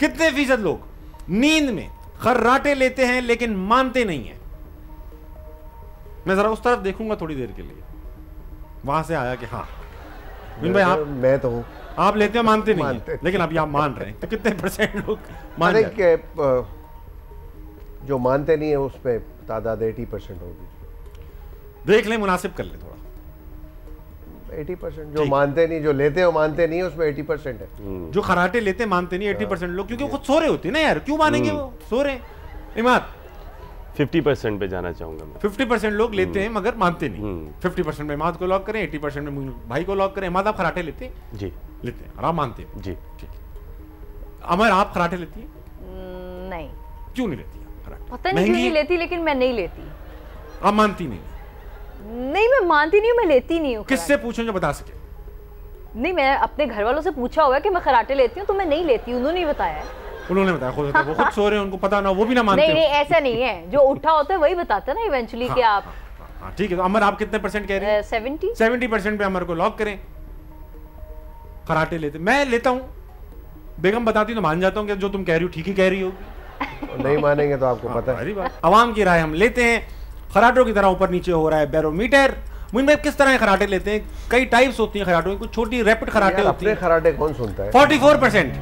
कितने फीसद लोग नींद में खर्राटे लेते हैं लेकिन मानते नहीं है? मैं जरा उस तरफ देखूंगा थोड़ी देर के लिए, वहां से आया कि हाँ भाई आप, मैं तो हूं, आप लेते हो मानते नहीं है, लेकिन अभी आप मान रहे हैं, तो कितने परसेंट लोग मान रहे हैं? जो मानते नहीं है उसमें तादाद 80% होगी। देख लें, मुनासिब कर ले थोड़ा। 80% जो मानते नहीं, जो लेते हो मानते नहीं, उसमें 80% है। जो खराटे लेते मानते नहीं 80% लोग, क्योंकि वो खुद सो रहे होते हैं ना यार, क्यों मानेंगे? वो सो रहे हैं। इमाद 50% पे जाना चाहूंगा मैं। 50% लोग लेते हैं मगर मानते नहीं। 50% में इमाद को लॉक करें, 80% में भाई को लॉक करें। इमाद आप खराटे लेते हैं? जी लेते हैं। और आप मानते हैं? जी। ठीक है। अमर आप खराटे लेती हैं? नहीं। क्यों नहीं लेती? पता नहीं क्यों नहीं लेती, लेकिन मैं नहीं लेती। आप मानती नहीं? नहीं, मैं मानती नहीं हूँ, मैं लेती नहीं हूँ। किससे पूछो जो बता सके? नहीं, मैं अपने घर वालों से पूछा हुआ है कि मैं खराटे लेती हूँ, तो मैं नहीं लेती। उन्होंने ही बताया है। उन्होंने बताया खुद, वो खुद सो रहे हैं, उनको पता ना, वो भी ना मानते। नहीं नहीं, ऐसा नहीं है। जो उठा होता है वही बताता है ना इवेंचुअली कि आप। ठीक है, तो अमर आप कितने परसेंट कह रहे हैं? 70% पे अमर को लॉक करें। खराटे लेते मैं लेता हूँ, बेगम बताती तो मान जाता हूँ कि जो तुम कह रही हो ठीक ही कह रही होगी। नहीं मानेंगे तो आपको पता है। अवाम की राय हम लेते हैं। खराटों की तरह ऊपर नीचे हो रहा है बैरोमीटर। मुइन भाई किस तरह खराटे लेते हैं? कई टाइप्स होती हैं खराटों की, कुछ छोटी रैपिड खराटे होती हैं। अपने खराटे कौन सुनता है? 44%।